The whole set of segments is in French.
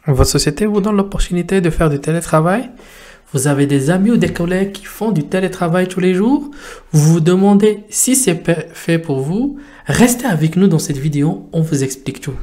Votre société vous donne l'opportunité de faire du télétravail. Vous avez des amis ou des collègues qui font du télétravail tous les jours. Vous vous demandez si c'est fait pour vous. Restez avec nous dans cette vidéo, on vous explique tout.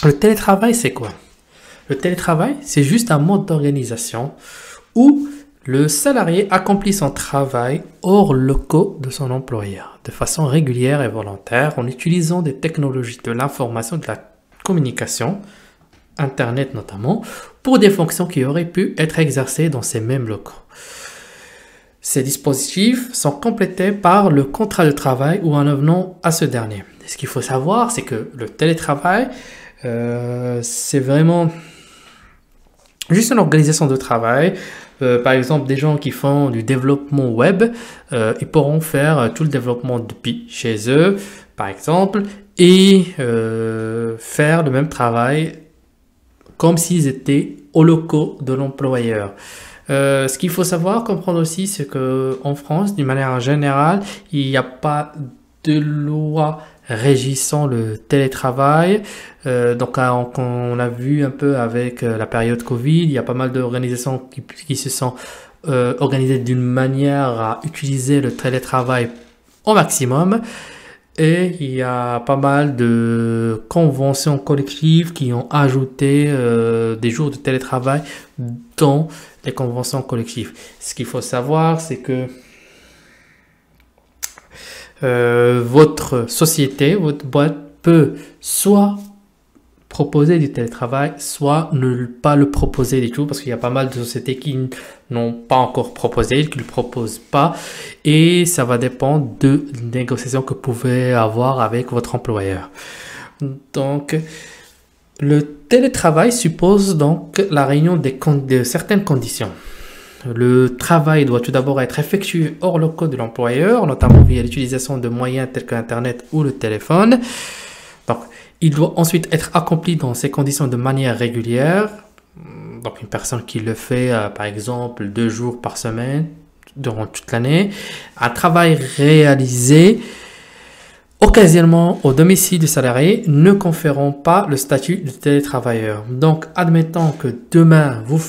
Le télétravail, c'est quoi? Le télétravail, c'est juste un mode d'organisation où le salarié accomplit son travail hors locaux de son employeur, de façon régulière et volontaire, en utilisant des technologies de l'information, de la communication, Internet notamment, pour des fonctions qui auraient pu être exercées dans ces mêmes locaux. Ces dispositifs sont complétés par le contrat de travail ou un avenant à ce dernier. Ce qu'il faut savoir, c'est que le télétravail, c'est vraiment juste une organisation de travail. Par exemple, des gens qui font du développement web, ils pourront faire tout le développement depuis chez eux, par exemple, et faire le même travail comme s'ils étaient aux locaux de l'employeur. Ce qu'il faut savoir, comprendre aussi, c'est qu'en France, d'une manière générale, il n'y a pas de loi régissant le télétravail. Donc on a vu un peu avec la période Covid, il y a pas mal d'organisations qui se sont organisées d'une manière à utiliser le télétravail au maximum. Et il y a pas mal de conventions collectives qui ont ajouté des jours de télétravail dans les conventions collectives. Ce qu'il faut savoir, c'est que votre société, votre boîte peut soit proposer du télétravail, soit ne pas le proposer du tout, parce qu'il y a pas mal de sociétés qui n'ont pas encore proposé, qui ne le proposent pas, et ça va dépendre de négociations que vous pouvez avoir avec votre employeur. Donc, le télétravail suppose donc la réunion de certaines conditions. Le travail doit tout d'abord être effectué hors locaux de l'employeur, notamment via l'utilisation de moyens tels que Internet ou le téléphone. Donc, il doit ensuite être accompli dans ces conditions de manière régulière. Donc, une personne qui le fait, par exemple, 2 jours par semaine durant toute l'année. Un travail réalisé occasionnellement au domicile du salarié ne conférant pas le statut de télétravailleur. Donc, admettons que demain, vous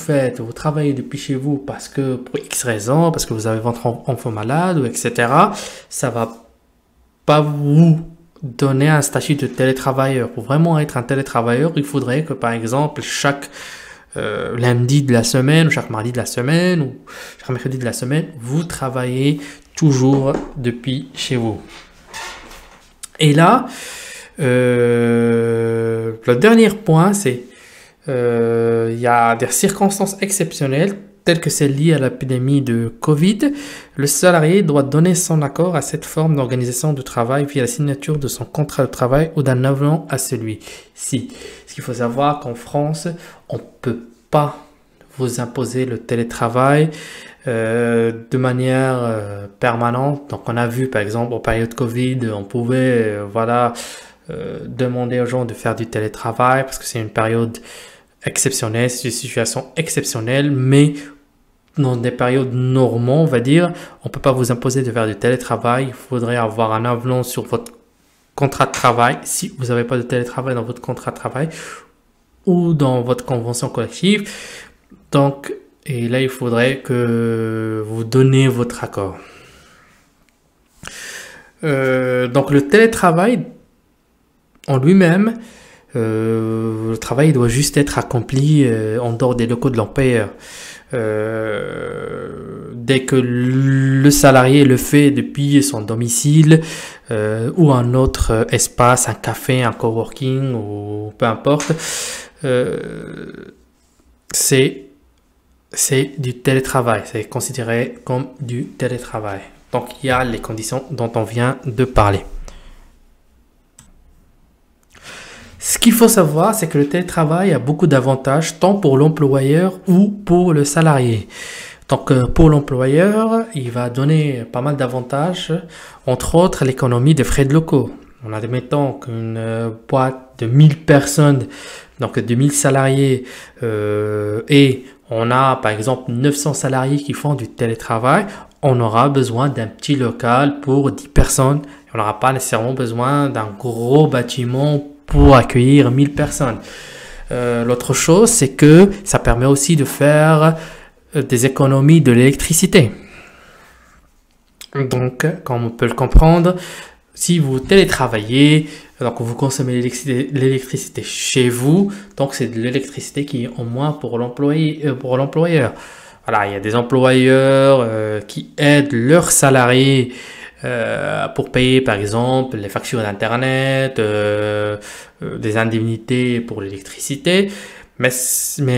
travaillez depuis chez vous parce que, pour X raisons, parce que vous avez votre enfant malade, ou etc., ça va pas vous donner un statut de télétravailleur. Pour vraiment être un télétravailleur, il faudrait que, par exemple, chaque lundi de la semaine, ou chaque mardi de la semaine, ou chaque mercredi de la semaine, vous travaillez toujours depuis chez vous. Et là, le dernier point, c'est il y a des circonstances exceptionnelles telles que celles liées à l'épidémie de Covid. Le salarié doit donner son accord à cette forme d'organisation de travail via la signature de son contrat de travail ou d'un avenant à celui-ci. Ce qu'il faut savoir qu'en France, on ne peut pas vous imposer le télétravail de manière permanente. Donc on a vu par exemple en période Covid, on pouvait demander aux gens de faire du télétravail parce que c'est une période exceptionnelle, c'est une situation exceptionnelle, mais dans des périodes normales, on va dire, on ne peut pas vous imposer de faire du télétravail. Il faudrait avoir un avenant sur votre contrat de travail si vous n'avez pas de télétravail dans votre contrat de travail ou dans votre convention collective. Donc, et là, il faudrait que vous donniez votre accord. Donc, le télétravail en lui-même, le travail doit juste être accompli en dehors des locaux de l'employeur. Dès que le salarié le fait depuis son domicile ou un autre espace, un café, un coworking ou peu importe, c'est du télétravail, c'est considéré comme du télétravail. Donc il y a les conditions dont on vient de parler. Ce qu'il faut savoir, c'est que le télétravail a beaucoup d'avantages, tant pour l'employeur ou pour le salarié. Donc, pour l'employeur, il va donner pas mal d'avantages, entre autres l'économie des frais de locaux. En admettant qu'une boîte de 1000 personnes, donc de 1000 salariés, et on a par exemple 900 salariés qui font du télétravail, on aura besoin d'un petit local pour 10 personnes. On n'aura pas nécessairement besoin d'un gros bâtiment pour accueillir 1000 personnes. L'autre chose, c'est que ça permet aussi de faire des économies de l'électricité. Donc, comme on peut le comprendre, si vous télétravaillez, donc vous consommez l'électricité chez vous, donc c'est de l'électricité qui est en moins pour l'employeur. Voilà, il y a des employeurs qui aident leurs salariés pour payer par exemple les factures d'internet, des indemnités pour l'électricité. Mais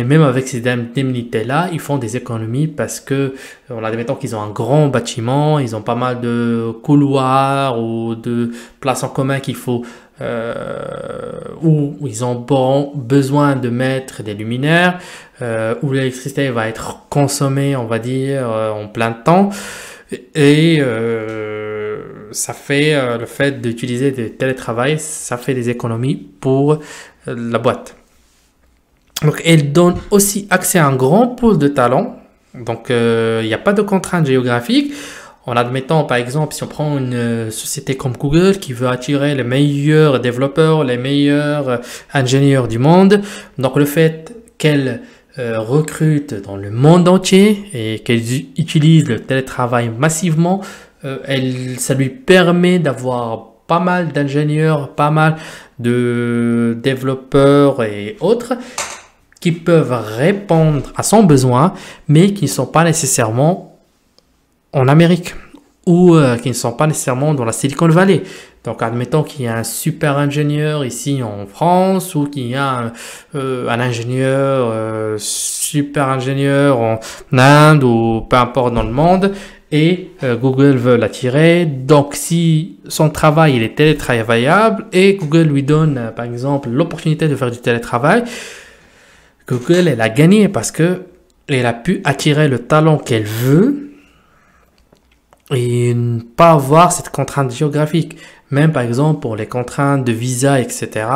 même avec ces indemnités-là, ils font des économies parce que, admettons qu'ils ont un grand bâtiment, ils ont pas mal de couloirs ou de places en commun qu'il faut, où ils ont besoin de mettre des luminaires, où l'électricité va être consommée, on va dire, en plein temps. Et ça fait le fait d'utiliser des télétravail, ça fait des économies pour la boîte. Donc, elle donne aussi accès à un grand pool de talents. Donc, il n'y a pas de contraintes géographiques. En admettant, par exemple, si on prend une société comme Google qui veut attirer les meilleurs développeurs, les meilleurs ingénieurs du monde. Donc, le fait qu'elle recrute dans le monde entier et qu'elle utilise le télétravail massivement, ça lui permet d'avoir pas mal d'ingénieurs, pas mal de développeurs et autres qui peuvent répondre à son besoin, mais qui ne sont pas nécessairement en Amérique ou qui ne sont pas nécessairement dans la Silicon Valley. Donc, admettons qu'il y a un super ingénieur ici en France ou qu'il y a un ingénieur, super ingénieur en Inde ou peu importe dans le monde et Google veut l'attirer. Donc, si son travail il est télétravaillable et Google lui donne, par exemple, l'opportunité de faire du télétravail, Google, elle a gagné parce que elle a pu attirer le talent qu'elle veut et ne pas avoir cette contrainte géographique. Même par exemple pour les contraintes de visa, etc.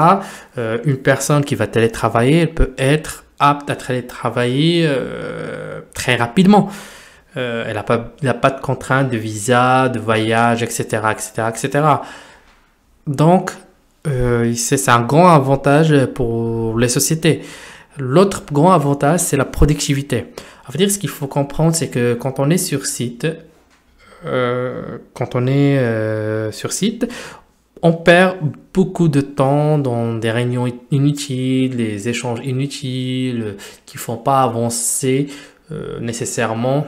Une personne qui va télétravailler, elle peut être apte à télétravailler très rapidement. Elle n'a pas de contraintes de visa, de voyage, etc., etc., etc. Donc, c'est un grand avantage pour les sociétés. L'autre grand avantage, c'est la productivité. À dire, ce qu'il faut comprendre, c'est que quand on est sur site, on perd beaucoup de temps dans des réunions inutiles, des échanges inutiles qui font pas avancer nécessairement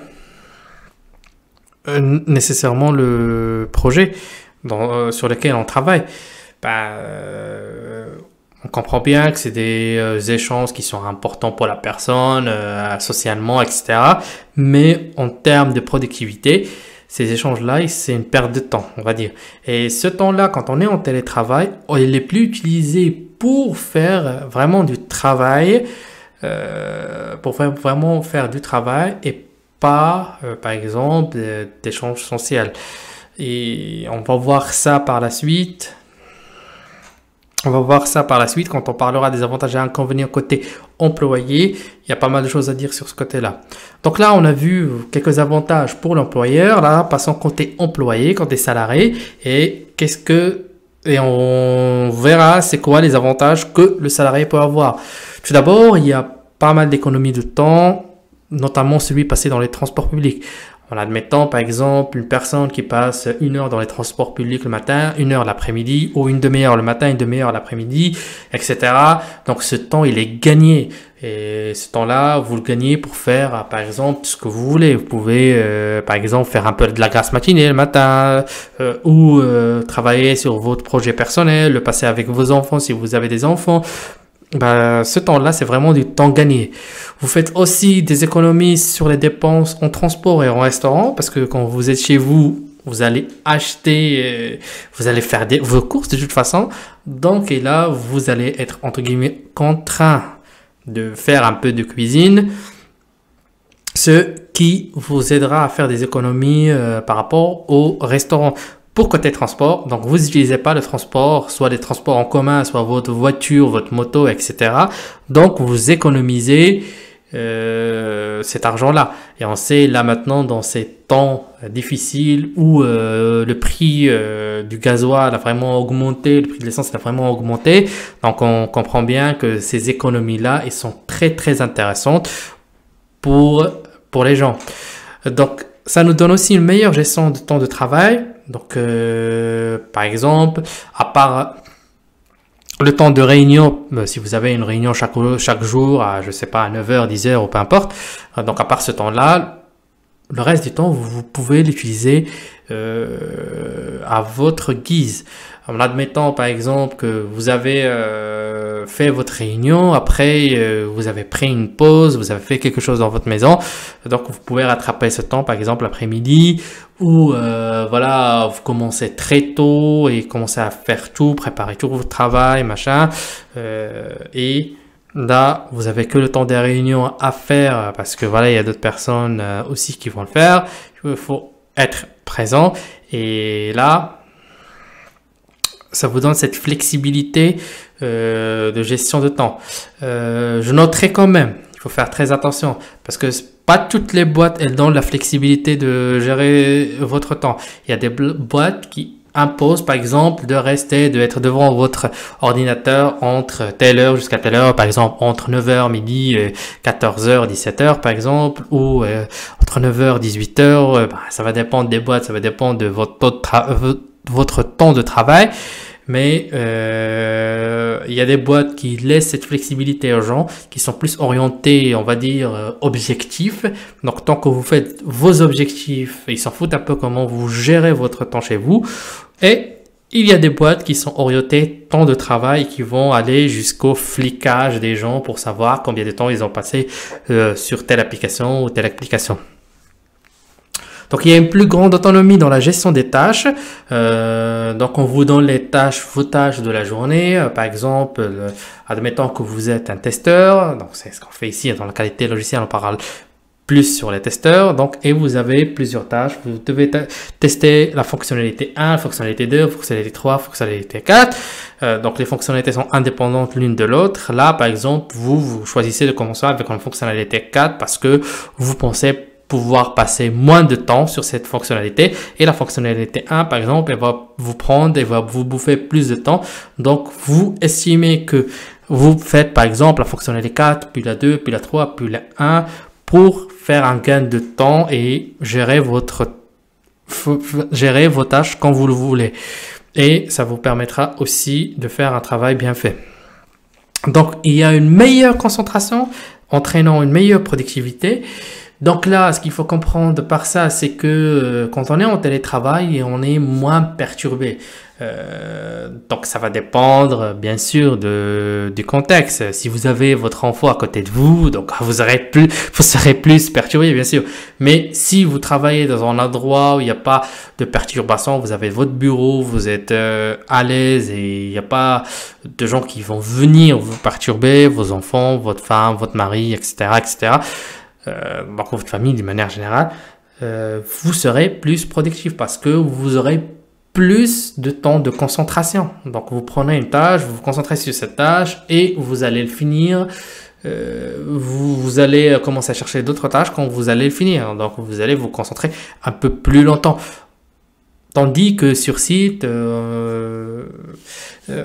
le projet sur lequel on travaille. On comprend bien que c'est des échanges qui sont importants pour la personne, socialement, etc. Mais en termes de productivité, ces échanges-là, c'est une perte de temps, on va dire. Et ce temps-là, quand on est en télétravail, il est plus utilisé pour faire vraiment du travail, vraiment faire du travail et pas, par exemple, d'échanges essentiels. Et on va voir ça par la suite. Quand on parlera des avantages et inconvénients côté employé. Il y a pas mal de choses à dire sur ce côté-là. Donc là, on a vu quelques avantages pour l'employeur. Là, passons côté employé, côté salarié. Et on verra c'est quoi les avantages que le salarié peut avoir. Tout d'abord, il y a pas mal d'économies de temps, notamment celui passé dans les transports publics. En admettant, par exemple, une personne qui passe 1 heure dans les transports publics le matin, 1 heure l'après-midi, ou une demi-heure le matin, une demi-heure l'après-midi, etc. Donc, ce temps, il est gagné. Et ce temps-là, vous le gagnez pour faire, par exemple, ce que vous voulez. Vous pouvez, par exemple, faire un peu de la grasse matinée le matin, ou travailler sur votre projet personnel, le passer avec vos enfants si vous avez des enfants. Ce temps-là, c'est vraiment du temps gagné. Vous faites aussi des économies sur les dépenses en transport et en restaurant parce que quand vous êtes chez vous, vous allez acheter, vous allez faire vos courses de toute façon. Donc, et là, vous allez être, entre guillemets, contraint de faire un peu de cuisine, ce qui vous aidera à faire des économies par rapport au restaurant. Pour côté transport, donc vous n'utilisez pas le transport, soit les transports en commun, soit votre voiture, votre moto, etc. Donc, vous économisez cet argent-là. Et on sait là maintenant dans ces temps difficiles où le prix du gasoil a vraiment augmenté, le prix de l'essence a vraiment augmenté. Donc on comprend bien que ces économies-là, elles sont très très intéressantes pour les gens. Donc ça nous donne aussi une meilleure gestion de temps de travail. Donc par exemple, à part le temps de réunion, si vous avez une réunion chaque jour à, je sais pas, à 9h, 10h ou peu importe, donc à part ce temps-là, le reste du temps, vous pouvez l'utiliser à votre guise. En admettant par exemple que vous avez fait votre réunion, après vous avez pris une pause, vous avez fait quelque chose dans votre maison, donc vous pouvez rattraper ce temps par exemple l'après-midi où voilà, vous commencez très tôt et commencez à faire tout, préparer tout votre travail, machin, et là, vous avez que le temps des réunions à faire parce que voilà, il y a d'autres personnes aussi qui vont le faire. Il faut être présent et là, ça vous donne cette flexibilité de gestion de temps. Je noterai quand même, il faut faire très attention parce que pas toutes les boîtes elles donnent la flexibilité de gérer votre temps. Il y a des boîtes qui impose par exemple d'être devant votre ordinateur entre telle heure jusqu'à telle heure, par exemple entre 9h midi 14h 17h par exemple, ou entre 9h 18h, ça va dépendre des boîtes, ça va dépendre de votre temps de travail. Mais il y a des boîtes qui laissent cette flexibilité aux gens, qui sont plus orientés, on va dire, objectifs. Donc, tant que vous faites vos objectifs, ils s'en foutent un peu comment vous gérez votre temps chez vous. Et il y a des boîtes qui sont orientées temps de travail, qui vont aller jusqu'au flicage des gens pour savoir combien de temps ils ont passé sur telle application ou telle application. Donc, il y a une plus grande autonomie dans la gestion des tâches. Donc, on vous donne vos tâches de la journée. Par exemple, admettons que vous êtes un testeur. Donc, c'est ce qu'on fait ici dans la qualité logicielle. On parle plus sur les testeurs. Donc, et vous avez plusieurs tâches. Vous devez tester la fonctionnalité 1, la fonctionnalité 2, la fonctionnalité 3, la fonctionnalité 4. Donc, les fonctionnalités sont indépendantes l'une de l'autre. Là, par exemple, vous choisissez de commencer avec une fonctionnalité 4 parce que vous pensez pouvoir passer moins de temps sur cette fonctionnalité, et la fonctionnalité 1 par exemple, elle va vous prendre et va vous bouffer plus de temps. Donc vous estimez que vous faites par exemple la fonctionnalité 4 puis la 2 puis la 3 puis la 1 pour faire un gain de temps et gérer vos tâches quand vous le voulez, et ça vous permettra aussi de faire un travail bien fait. Donc il y a une meilleure concentration entraînant une meilleure productivité. Donc là, ce qu'il faut comprendre par ça, c'est que quand on est en télétravail, on est moins perturbé. Donc ça va dépendre bien sûr du contexte. Si vous avez votre enfant à côté de vous, donc vous serez plus perturbé bien sûr. Mais si vous travaillez dans un endroit où il n'y a pas de perturbation, vous avez votre bureau, vous êtes à l'aise et il n'y a pas de gens qui vont venir vous perturber, vos enfants, votre femme, votre mari, etc., etc. Donc votre famille d'une manière générale, vous serez plus productif parce que vous aurez plus de temps de concentration. Donc vous prenez une tâche, vous vous concentrez sur cette tâche et vous allez le finir. Vous allez commencer à chercher d'autres tâches quand vous allez le finir. Donc vous allez vous concentrer un peu plus longtemps. Tandis que sur site,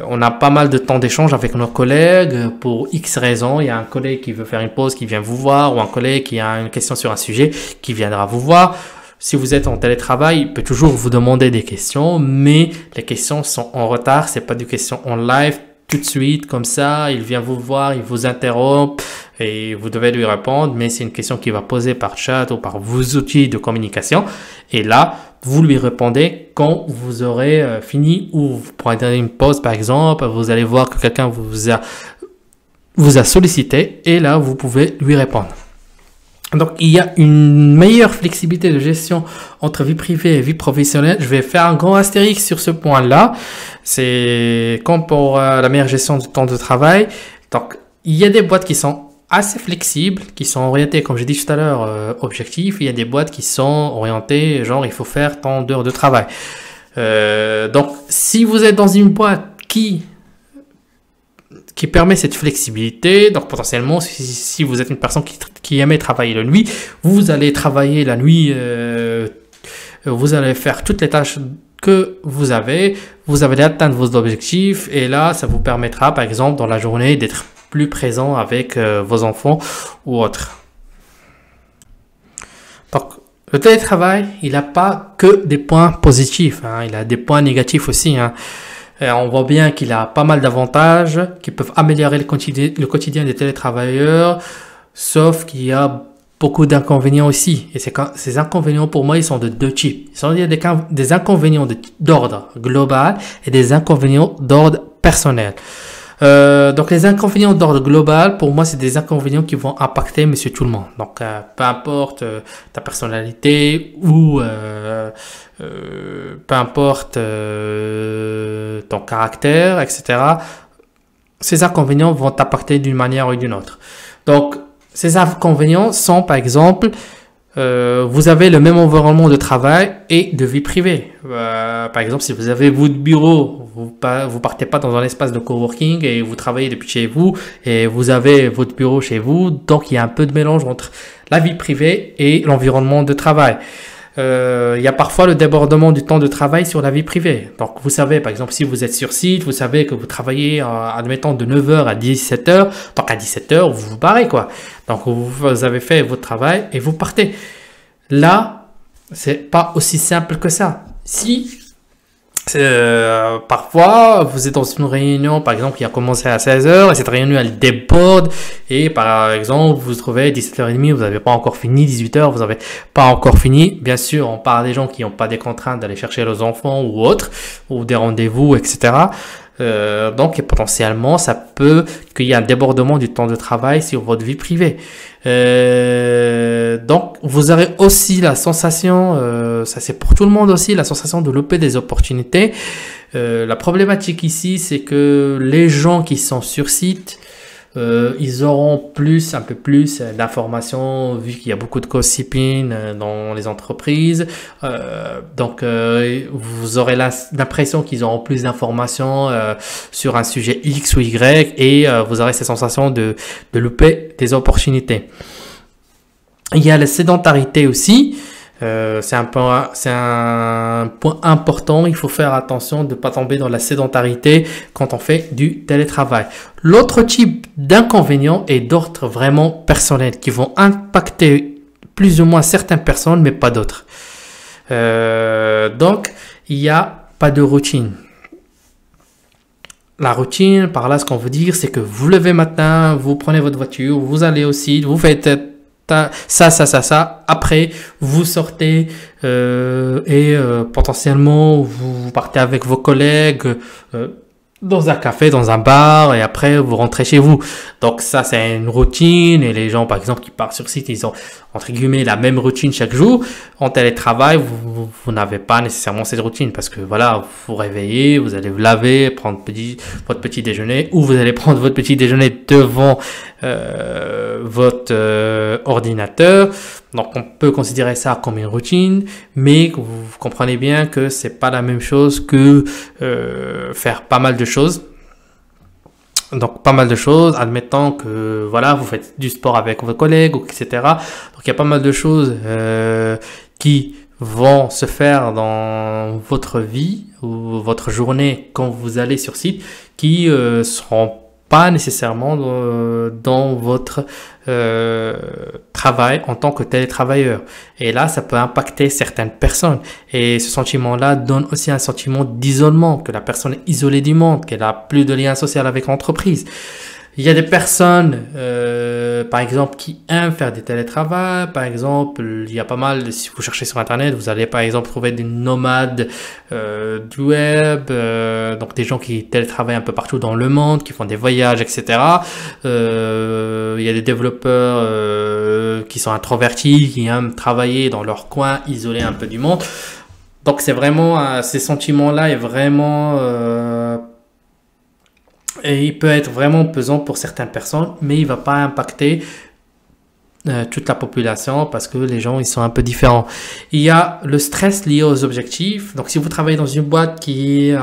on a pas mal de temps d'échange avec nos collègues pour X raisons. Il y a un collègue qui veut faire une pause qui vient vous voir, ou un collègue qui a une question sur un sujet qui viendra vous voir. Si vous êtes en télétravail, il peut toujours vous demander des questions, mais les questions sont en retard. C'est pas des questions en live tout de suite comme ça. Il vient vous voir, il vous interrompt et vous devez lui répondre, mais c'est une question qui va poser par chat ou par vos outils de communication. Et là, vous lui répondez quand vous aurez fini, ou vous prenez une pause par exemple, vous allez voir que quelqu'un vous a sollicité et là, vous pouvez lui répondre. Donc, il y a une meilleure flexibilité de gestion entre vie privée et vie professionnelle. Je vais faire un grand astérix sur ce point-là. C'est comme pour la meilleure gestion du temps de travail. Donc, il y a des boîtes qui sont assez flexibles, qui sont orientées, comme j'ai dit tout à l'heure, objectifs. Il y a des boîtes qui sont orientées, genre, il faut faire tant d'heures de travail. Donc, si vous êtes dans une boîte qui permet cette flexibilité. Donc, potentiellement, si vous êtes une personne qui aimait travailler la nuit, vous allez travailler la nuit, vous allez faire toutes les tâches que vous allez atteindre vos objectifs et là, ça vous permettra, par exemple, dans la journée, d'être plus présent avec vos enfants ou autres. Donc, le télétravail, il n'a pas que des points positifs, hein, il a des points négatifs aussi, hein. On voit bien qu'il a pas mal d'avantages qui peuvent améliorer le quotidien des télétravailleurs, sauf qu'il y a beaucoup d'inconvénients aussi. Et ces inconvénients, pour moi, ils sont de deux types. Il y a des inconvénients d'ordre global et des inconvénients d'ordre personnel. Donc les inconvénients d'ordre global, pour moi, c'est des inconvénients qui vont impacter monsieur tout le monde. Donc peu importe ta personnalité ou peu importe ton caractère, etc. Ces inconvénients vont t'impacter d'une manière ou d'une autre. Donc ces inconvénients sont, par exemple, vous avez le même environnement de travail et de vie privée. Par exemple, si vous avez votre bureau, vous partez pas dans un espace de coworking et vous travaillez depuis chez vous et vous avez votre bureau chez vous, donc il y a un peu de mélange entre la vie privée et l'environnement de travail. Il y a parfois le débordement du temps de travail sur la vie privée. Donc, vous savez, par exemple, si vous êtes sur site, vous savez que vous travaillez, admettons, de 9h à 17h. Donc, à 17h, vous vous barrez, quoi. Donc, vous avez fait votre travail et vous partez. Là, c'est pas aussi simple que ça. Si parfois, vous êtes dans une réunion, par exemple, qui a commencé à 16h, et cette réunion, elle déborde, et par exemple, vous vous trouvez à 17h30, vous n'avez pas encore fini, 18h, vous n'avez pas encore fini. Bien sûr, on parle des gens qui n'ont pas des contraintes d'aller chercher leurs enfants ou autres, ou des rendez-vous, etc. Donc, potentiellement, ça peut qu'il y ait un débordement du temps de travail sur votre vie privée. Donc, vous aurez aussi la sensation, ça c'est pour tout le monde aussi, la sensation de louper des opportunités. La problématique ici, c'est que les gens qui sont sur site, ils auront un peu plus d'informations vu qu'il y a beaucoup de gossiping dans les entreprises. Donc, vous aurez l'impression qu'ils auront plus d'informations sur un sujet X ou Y et vous aurez cette sensation de louper des opportunités. Il y a la sédentarité aussi. C'est un point important. Il faut faire attention de ne pas tomber dans la sédentarité quand on fait du télétravail. L'autre type d'inconvénients est d'ordre vraiment personnel qui vont impacter plus ou moins certaines personnes, mais pas d'autres. Donc, il n'y a pas de routine. La routine, par là, ce qu'on veut dire, c'est que vous levez matin, vous prenez votre voiture, vous allez au site, vous faites ça. Après, vous sortez et potentiellement, vous partez avec vos collègues dans un café, dans un bar et après, vous rentrez chez vous. Donc ça, c'est une routine et les gens, par exemple, qui partent sur site, ils ont, entre guillemets, la même routine chaque jour. En télétravail, vous n'avez pas nécessairement cette routine parce que voilà, vous vous réveillez, vous allez vous laver, prendre votre petit déjeuner ou vous allez prendre votre petit déjeuner devant votre ordinateur. Donc, on peut considérer ça comme une routine, mais vous comprenez bien que c'est pas la même chose que faire pas mal de choses. Donc, pas mal de choses, admettons que voilà, vous faites du sport avec vos collègues, etc. Donc, il y a pas mal de choses qui vont se faire dans votre vie ou votre journée quand vous allez sur site qui seront pas nécessairement dans votre travail en tant que télétravailleur. Et là, ça peut impacter certaines personnes. Et ce sentiment-là donne aussi un sentiment d'isolement, que la personne est isolée du monde, qu'elle a plus de lien social avec l'entreprise. Il y a des personnes, par exemple, qui aiment faire du télétravail. Par exemple, il y a pas mal, si vous cherchez sur Internet, vous allez par exemple trouver des nomades du web, donc des gens qui télétravaillent un peu partout dans le monde, qui font des voyages, etc. Il y a des développeurs qui sont introvertis, qui aiment travailler dans leur coin, isolés un peu du monde. Donc c'est vraiment, ces sentiments-là est vraiment... et il peut être vraiment pesant pour certaines personnes, mais il ne va pas impacter toute la population parce que les gens ils sont un peu différents. Il y a le stress lié aux objectifs. Donc si vous travaillez dans une boîte qui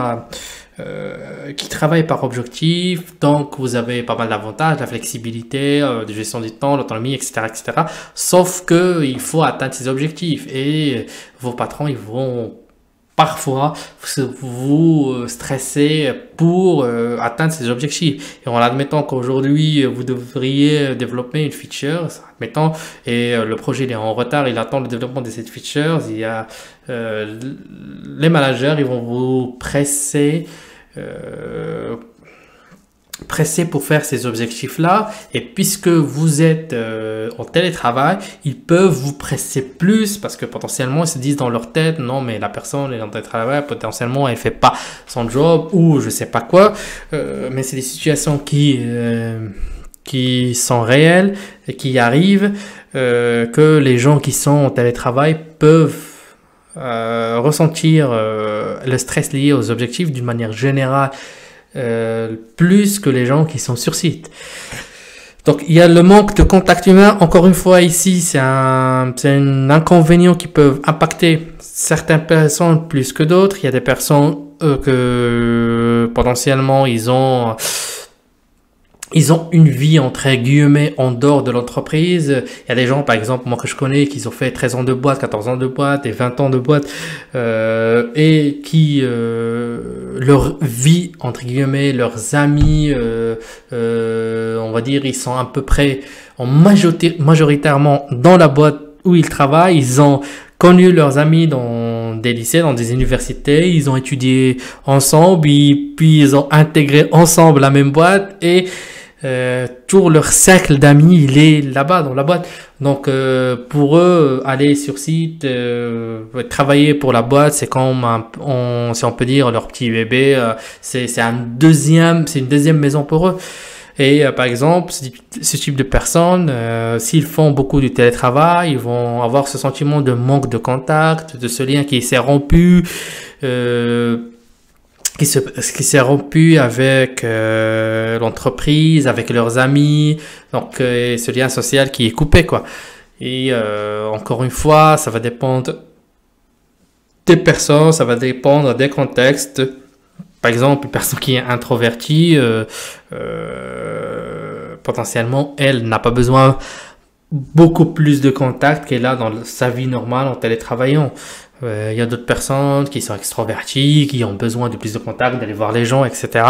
travaille par objectif, donc vous avez pas mal d'avantages, la flexibilité, de gestion du temps, l'autonomie, etc., etc. Sauf que il faut atteindre ces objectifs et vos patrons ils vont parfois vous stresser pour atteindre ces objectifs. Et en admettant qu'aujourd'hui vous devriez développer une feature, admettons, et le projet il est en retard, il attend le développement de cette feature, il y a les managers, ils vont vous presser pour faire ces objectifs-là, et puisque vous êtes en télétravail, ils peuvent vous presser plus parce que potentiellement ils se disent dans leur tête non mais la personne est en télétravail, potentiellement elle fait pas son job ou je sais pas quoi, mais c'est des situations qui sont réelles et qui arrivent, que les gens qui sont en télétravail peuvent ressentir le stress lié aux objectifs d'une manière générale, plus que les gens qui sont sur site. Donc il y a le manque de contact humain. Encore une fois ici, c'est un inconvénient qui peut impacter certaines personnes plus que d'autres. Il y a des personnes que potentiellement ils ont une vie entre guillemets en dehors de l'entreprise. Il y a des gens, par exemple, moi que je connais, qui ont fait 13 ans de boîte, 14 ans de boîte et 20 ans de boîte, et qui, leur vie, entre guillemets, leurs amis, on va dire, ils sont à peu près majoritairement dans la boîte où ils travaillent. Ils ont connu leurs amis dans des lycées, dans des universités, ils ont étudié ensemble, puis ils ont intégré ensemble la même boîte et tout leur cercle d'amis, il est là-bas dans la boîte. Donc pour eux, aller sur site, travailler pour la boîte, c'est comme si on peut dire leur petit bébé, c'est une deuxième maison pour eux. Et par exemple, ce type de personnes, s'ils font beaucoup du télétravail, ils vont avoir ce sentiment de manque de contact, de ce lien qui s'est rompu, qui s'est rompu avec l'entreprise, avec leurs amis, donc ce lien social qui est coupé, quoi. Et encore une fois, ça va dépendre des personnes, ça va dépendre des contextes. Par exemple, une personne qui est introvertie, potentiellement, elle n'a pas besoin beaucoup plus de contact qu'elle a dans sa vie normale en télétravaillant. Il y a d'autres personnes qui sont extroverties, qui ont besoin de plus de contact, d'aller voir les gens, etc.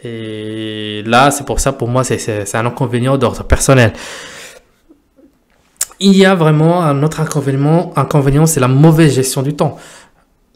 Et là, c'est pour ça, pour moi, c'est un inconvénient d'ordre personnel. Il y a vraiment un autre inconvénient, c'est la mauvaise gestion du temps.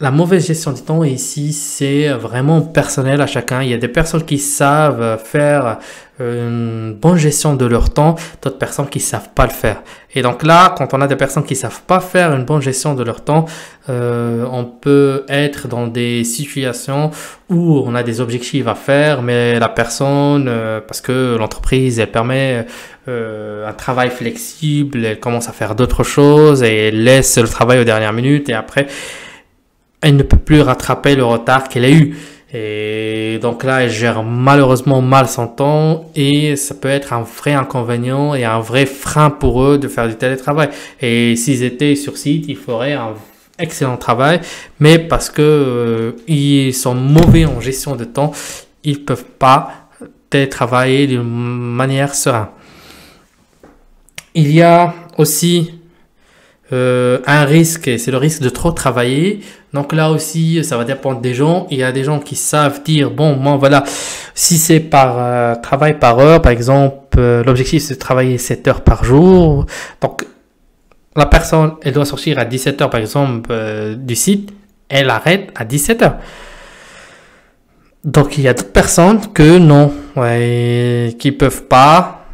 La mauvaise gestion du temps ici, c'est vraiment personnel à chacun. Il y a des personnes qui savent faire une bonne gestion de leur temps, d'autres personnes qui savent pas le faire. Et donc là, quand on a des personnes qui savent pas faire une bonne gestion de leur temps, on peut être dans des situations où on a des objectifs à faire, mais la personne, parce que l'entreprise, elle permet un travail flexible, elle commence à faire d'autres choses et elle laisse le travail aux dernières minutes et après, elle ne peut plus rattraper le retard qu'elle a eu. Et donc là, elle gère malheureusement mal son temps et ça peut être un vrai inconvénient et un vrai frein pour eux de faire du télétravail. Et s'ils étaient sur site, ils feraient un excellent travail, mais parce que ils sont mauvais en gestion de temps, ils peuvent pas télétravailler d'une manière sereine. Il y a aussi un risque, c'est le risque de trop travailler. Donc là aussi, ça va dépendre des gens. Il y a des gens qui savent dire, bon, moi voilà, si c'est par travail par heure, par exemple, l'objectif c'est de travailler 7 heures par jour. Donc la personne, elle doit sortir à 17 heures par exemple du site, elle arrête à 17 heures. Donc il y a d'autres personnes que non, ouais, qui peuvent pas,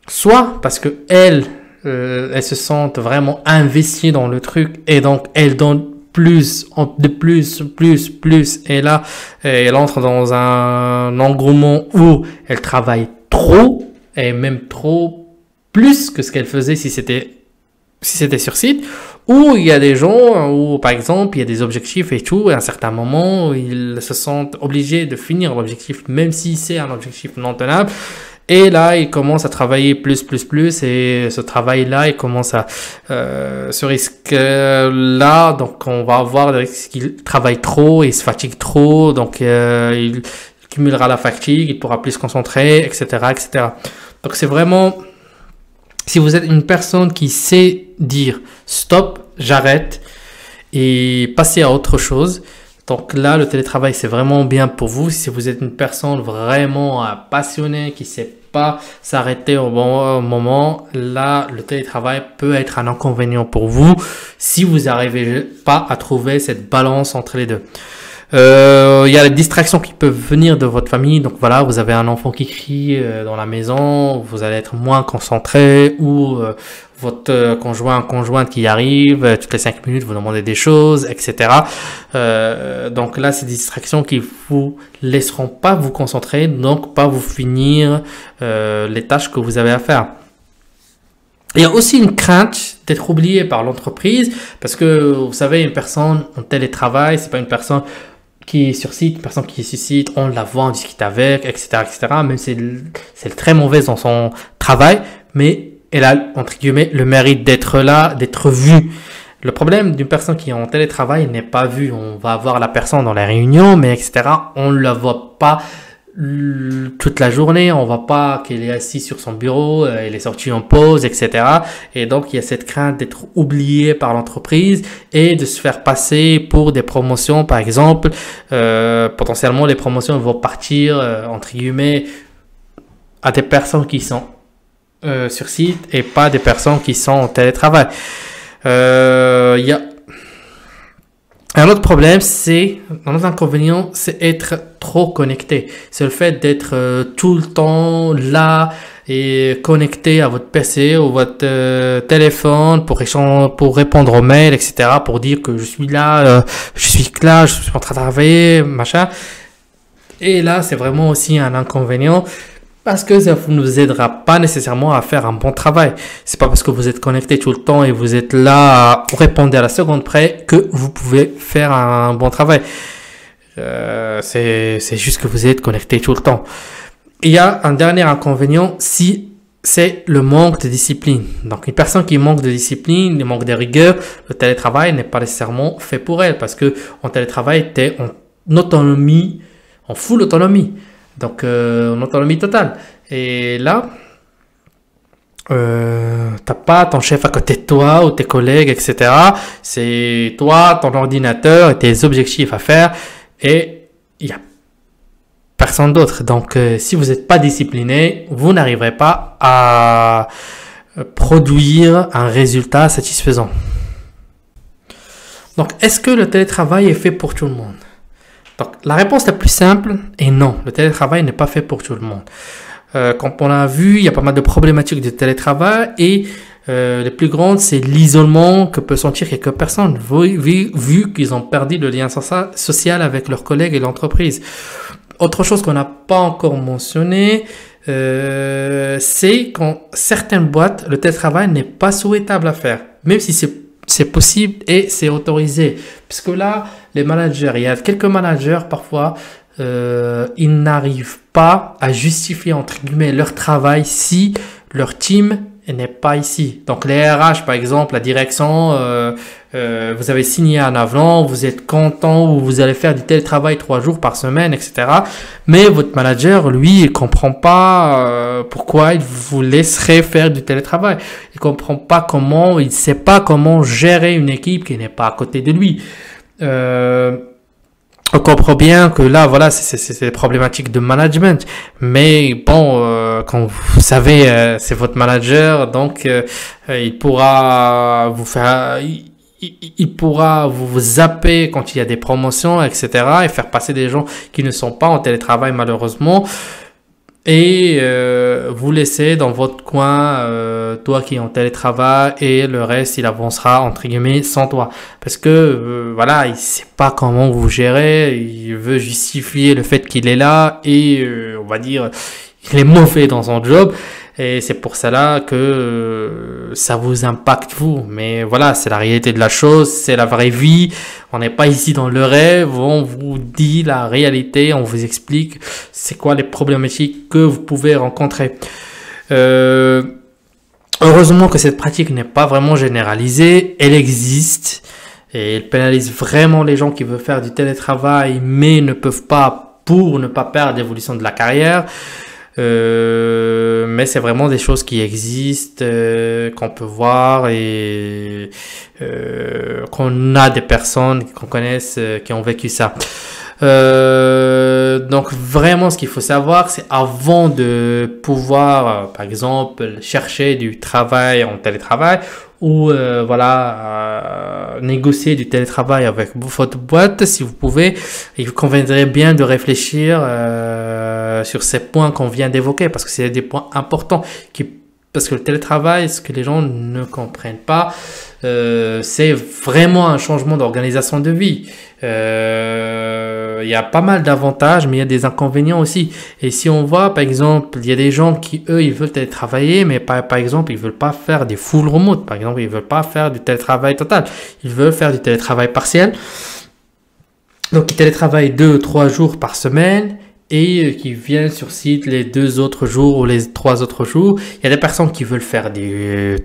soit parce que elles se sentent vraiment investies dans le truc et donc elles donnent de plus, et là elle entre dans un engouement où elle travaille trop et même trop plus que ce qu'elle faisait si c'était sur site, ou il y a des gens où, par exemple, il y a des objectifs et tout, et à un certain moment, ils se sentent obligés de finir l'objectif, même si c'est un objectif non tenable. Et là, ils commencent à travailler plus, et ce travail-là, il commence à, ce risque-là, donc on va avoir le risque qu'il travaille trop, il se fatigue trop, donc il cumulera la fatigue, il pourra plus se concentrer, etc., etc. Donc c'est vraiment, si vous êtes une personne qui sait dire stop, j'arrête et passer à autre chose, donc là le télétravail c'est vraiment bien pour vous. Si vous êtes une personne vraiment passionnée qui sait pas s'arrêter au bon moment, là le télétravail peut être un inconvénient pour vous si vous n'arrivez pas à trouver cette balance entre les deux. Il y a les distractions qui peuvent venir de votre famille. Donc voilà, vous avez un enfant qui crie dans la maison, vous allez être moins concentré, ou votre conjointe qui arrive toutes les 5 minutes, vous demandez des choses, etc. Donc là, c'est des distractions qui vous laisseront pas vous concentrer, donc pas vous finir les tâches que vous avez à faire. Il y a aussi une crainte d'être oublié par l'entreprise, parce que vous savez, une personne en télétravail, c'est pas une personne qui est sur site, une personne qui est sur site, on la voit, on discute avec, etc., etc. Même si c'est très mauvaise dans son travail, mais elle a, entre guillemets, le mérite d'être là, d'être vue. Le problème d'une personne qui est en télétravail n'est pas vue. On va voir la personne dans les réunions, mais etc., on ne la voit pas toute la journée, on voit pas qu'elle est assise sur son bureau, elle est sortie en pause, etc. Et donc il y a cette crainte d'être oublié par l'entreprise et de se faire passer pour des promotions, par exemple. Potentiellement les promotions vont partir entre guillemets à des personnes qui sont sur site et pas des personnes qui sont en télétravail. Il y a un autre problème, un autre inconvénient, c'est être trop connecté. C'est le fait d'être tout le temps là et connecté à votre PC ou votre téléphone pour répondre aux mails, etc. Pour dire que je suis là, je suis en train de travailler, machin. Et là, c'est vraiment aussi un inconvénient, parce que ça ne nous aidera pas nécessairement à faire un bon travail. C'est pas parce que vous êtes connecté tout le temps et vous êtes là, répondez à la seconde près, que vous pouvez faire un bon travail. C'est juste que vous êtes connecté tout le temps. Il y a un dernier inconvénient, c'est le manque de discipline. Donc une personne qui manque de discipline, manque de rigueur, le télétravail n'est pas nécessairement fait pour elle, parce que en télétravail, tu es en autonomie, en full autonomie. Donc en autonomie totale. Et là, t'as pas ton chef à côté de toi ou tes collègues, etc. C'est toi, ton ordinateur et tes objectifs à faire, et il y a personne d'autre. Donc si vous n'êtes pas discipliné, vous n'arriverez pas à produire un résultat satisfaisant. Donc est-ce que le télétravail est fait pour tout le monde? Donc, la réponse la plus simple est non. Le télétravail n'est pas fait pour tout le monde. Comme on a vu, il y a pas mal de problématiques de télétravail, et les plus grandes, c'est l'isolement que peut sentir quelques personnes, vu qu'ils ont perdu le lien social avec leurs collègues et l'entreprise. Autre chose qu'on n'a pas encore mentionné, c'est qu'en certaines boîtes, le télétravail n'est pas souhaitable à faire, même si c'est possible et c'est autorisé. Puisque là, les managers, il y a quelques managers parfois, ils n'arrivent pas à justifier entre guillemets leur travail si leur team n'est pas ici. Donc les RH par exemple, la direction, vous avez signé un avenant, vous êtes content, ou vous allez faire du télétravail 3 jours par semaine, etc. Mais votre manager, lui, il comprend pas pourquoi il vous laisserait faire du télétravail. Il comprend pas il sait pas comment gérer une équipe qui n'est pas à côté de lui. On comprend bien que là, voilà, c'est des problématiques de management. Mais bon, quand vous savez, c'est votre manager, donc il pourra vous faire, il pourra vous zapper quand il y a des promotions, etc. et faire passer des gens qui ne sont pas en télétravail malheureusement. Et vous laissez dans votre coin, toi qui es en télétravail, et le reste, il avancera entre guillemets sans toi. Parce que voilà, il sait pas comment vous gérez, il veut justifier le fait qu'il est là et on va dire il est mauvais dans son job. Et c'est pour cela que ça vous impacte vous. Mais voilà, c'est la réalité de la chose, c'est la vraie vie. On n'est pas ici dans le rêve, on vous dit la réalité, on vous explique c'est quoi les problématiques que vous pouvez rencontrer. Heureusement que cette pratique n'est pas vraiment généralisée, elle existe et elle pénalise vraiment les gens qui veulent faire du télétravail mais ne peuvent pas pour ne pas perdre l'évolution de la carrière. Mais c'est vraiment des choses qui existent, qu'on peut voir et qu'on a des personnes qu'on connaisse qui ont vécu ça. Donc vraiment ce qu'il faut savoir, c'est avant de pouvoir par exemple chercher du travail en télétravail ou négocier du télétravail avec votre boîte, si vous pouvez, il vous conviendrait bien de réfléchir sur ces points qu'on vient d'évoquer parce que c'est des points importants parce que le télétravail, ce que les gens ne comprennent pas, c'est vraiment un changement d'organisation de vie. Il y a pas mal d'avantages, mais il y a des inconvénients aussi. Et si on voit, par exemple, il y a des gens qui, eux, ils veulent télétravailler, mais par exemple, ils veulent pas faire des full remote. Par exemple, ils veulent pas faire du télétravail total. Ils veulent faire du télétravail partiel. Donc, ils télétravaillent 2-3 jours par semaine et qui viennent sur site les 2 autres jours ou les 3 autres jours. Il y a des personnes qui veulent faire du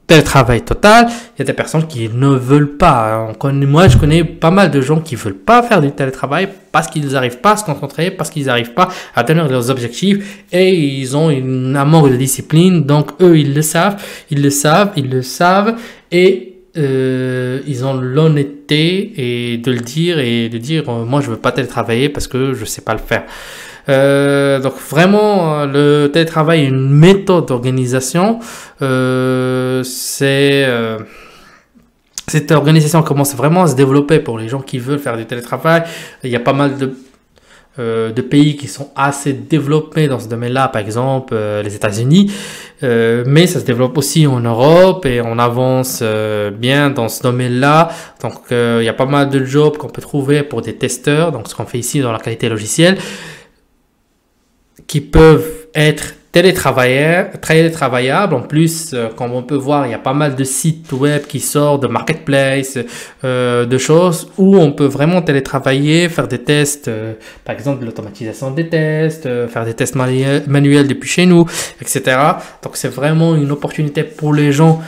télétravail total, il y a des personnes qui ne veulent pas. Moi, je connais pas mal de gens qui veulent pas faire du télétravail parce qu'ils n'arrivent pas à se concentrer, parce qu'ils n'arrivent pas à atteindre leurs objectifs et ils ont un manque de discipline. Donc, eux, ils le savent et ils ont l'honnêteté et de le dire et de dire moi, je veux pas télétravailler parce que je sais pas le faire. Donc vraiment le télétravail est une méthode d'organisation. Cette organisation commence vraiment à se développer pour les gens qui veulent faire du télétravail. Il y a pas mal de pays qui sont assez développés dans ce domaine-là, par exemple les États-Unis, mais ça se développe aussi en Europe et on avance bien dans ce domaine-là. Donc il y a pas mal de jobs qu'on peut trouver pour des testeurs, donc ce qu'on fait ici dans la qualité logicielle, qui peuvent être télétravaillables. En plus, comme on peut voir, il y a pas mal de sites web qui sortent, de marketplace, de choses où on peut vraiment télétravailler, faire des tests, par exemple de l'automatisation des tests, faire des tests manuels depuis chez nous, etc. Donc c'est vraiment une opportunité pour les gens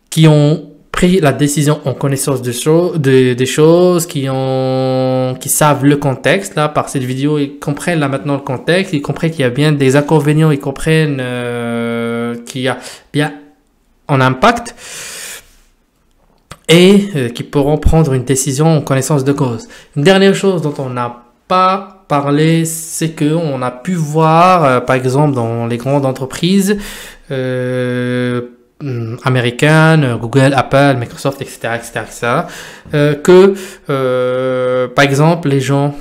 qui ont pris la décision en connaissance des choses, qui savent le contexte. Là, par cette vidéo, ils comprennent là maintenant le contexte, ils comprennent qu'il y a bien des inconvénients, ils comprennent qu'il y a bien un impact et qui pourront prendre une décision en connaissance de cause. Une dernière chose dont on n'a pas parlé, c'est que on a pu voir, par exemple, dans les grandes entreprises américaines, Google, Apple, Microsoft, etc., que par exemple les gens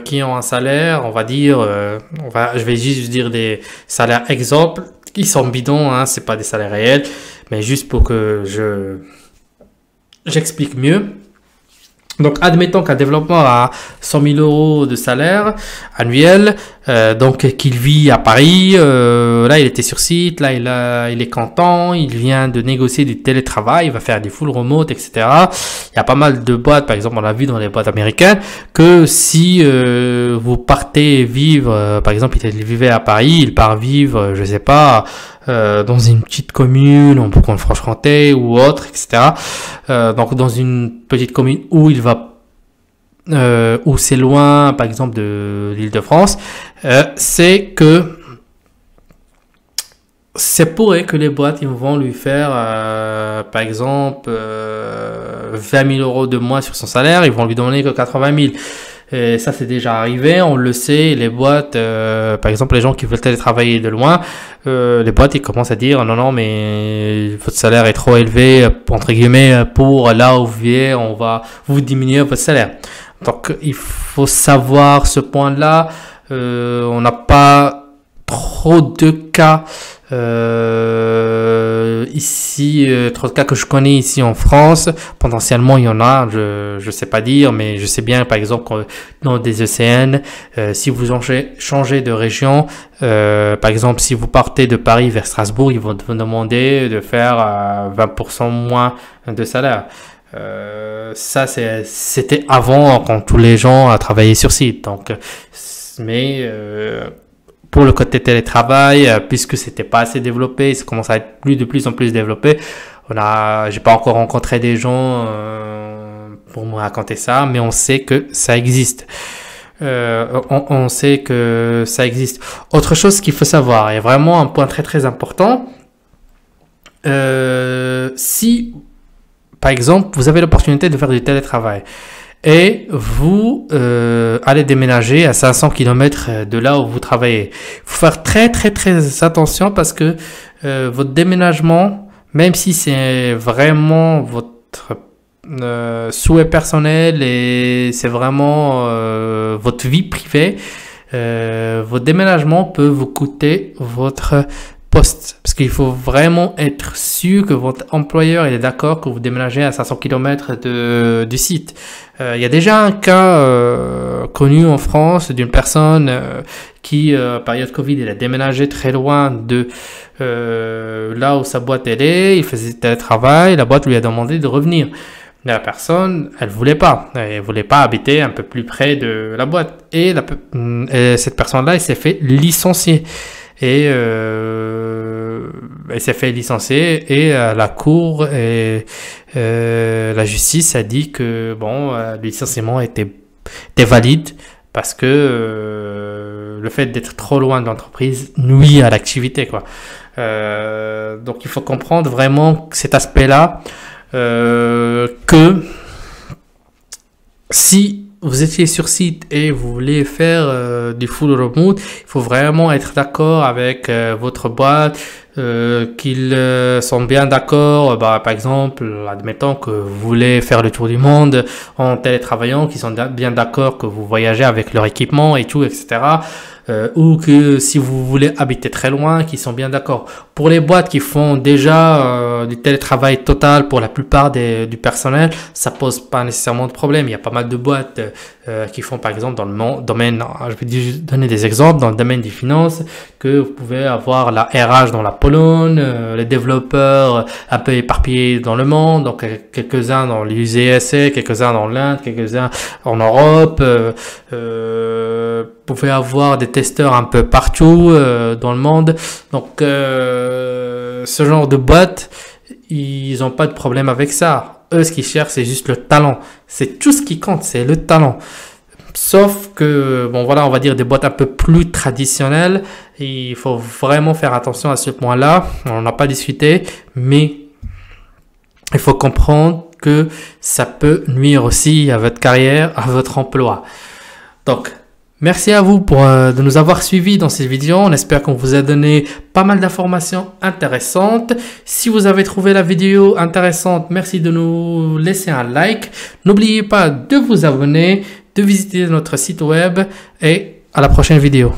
qui ont un salaire, on va dire, je vais juste dire des salaires exemples qui sont bidons, hein, c'est pas des salaires réels, mais juste pour que j'explique mieux. Donc, admettons qu'un développeur a 100 000 euros de salaire annuel, donc qu'il vit à Paris, là il était sur site, là il est content, il vient de négocier du télétravail, il va faire des full remote, etc. Il y a pas mal de boîtes, par exemple on l'a vu dans les boîtes américaines, que si vous partez vivre, par exemple il vivait à Paris, il part vivre, je sais pas, dans une petite commune en Bourgogne-Franche-Comté ou autre, etc. Donc dans une petite commune où il va où c'est loin, par exemple de l'Île-de-France, c'est que c'est pourrait que les boîtes ils vont lui faire par exemple 20 000 euros de moins sur son salaire, ils vont lui donner que 80 000. Et ça, c'est déjà arrivé, on le sait. Les boîtes, par exemple, les gens qui veulent télétravailler de loin, les boîtes, ils commencent à dire non, non, mais votre salaire est trop élevé, entre guillemets, pour là où vous vivez, on va vous diminuer votre salaire. Donc, il faut savoir ce point-là. On n'a pas trop de cas ici, trop de cas que je connais ici en France. Potentiellement, il y en a, je sais pas dire, mais je sais bien, par exemple, dans des ECN, si vous changez de région, par exemple, si vous partez de Paris vers Strasbourg, ils vont vous demander de faire 20% moins de salaire. Ça, c'était avant, quand tous les gens travaillaient sur site. Donc, mais pour le côté télétravail, puisque c'était pas assez développé, ça commence à être de plus en plus développé. J'ai pas encore rencontré des gens pour me raconter ça, mais on sait que ça existe. On sait que ça existe. Autre chose qu'il faut savoir, et vraiment un point très très important, si par exemple vous avez l'opportunité de faire du télétravail, et vous allez déménager à 500 km de là où vous travaillez. Il faut faire très très très attention parce que votre déménagement, même si c'est vraiment votre souhait personnel et c'est vraiment votre vie privée, votre déménagement peut vous coûter votre poste. Parce qu'il faut vraiment être sûr que votre employeur est d'accord que vous déménagez à 500 km du site. Il y a déjà un cas connu en France d'une personne qui, période Covid, il a déménagé très loin de là où sa boîte est. Il faisait télétravail. La boîte lui a demandé de revenir. Mais la personne, elle voulait pas habiter un peu plus près de la boîte. Et cette personne-là, elle s'est fait licencier. Et elle s'est fait licencier et la cour et la justice a dit que le licenciement était valide parce que le fait d'être trop loin de l'entreprise nuit à l'activité, quoi. Donc il faut comprendre vraiment cet aspect-là, que si vous étiez sur site et vous voulez faire du full remote, il faut vraiment être d'accord avec votre boîte, qu'ils sont bien d'accord. Par exemple, admettons que vous voulez faire le tour du monde en télétravaillant, qu'ils sont bien d'accord que vous voyagez avec leur équipement et tout, etc. Ou que si vous voulez habiter très loin, qu'ils sont bien d'accord. Pour les boîtes qui font déjà du télétravail total pour la plupart du personnel, ça pose pas nécessairement de problème. Il y a pas mal de boîtes qui font, par exemple, dans le domaine, je vais donner des exemples, dans le domaine des finances, que vous pouvez avoir la RH dans la Pologne, les développeurs un peu éparpillés dans le monde, donc quelques-uns dans les USA, quelques-uns dans l'Inde, quelques-uns en Europe. Vous pouvez avoir des testeurs un peu partout dans le monde. Donc, ce genre de boîte, ils n'ont pas de problème avec ça. Eux, ce qu'ils cherchent, c'est juste le talent. C'est tout ce qui compte, c'est le talent. Sauf que, on va dire des boîtes un peu plus traditionnelles. Il faut vraiment faire attention à ce point-là. On n'a pas discuté, mais il faut comprendre que ça peut nuire aussi à votre carrière, à votre emploi. Donc, merci à vous de nous avoir suivis dans cette vidéo. On espère qu'on vous a donné pas mal d'informations intéressantes. Si vous avez trouvé la vidéo intéressante, merci de nous laisser un like. N'oubliez pas de vous abonner, de visiter notre site web et à la prochaine vidéo.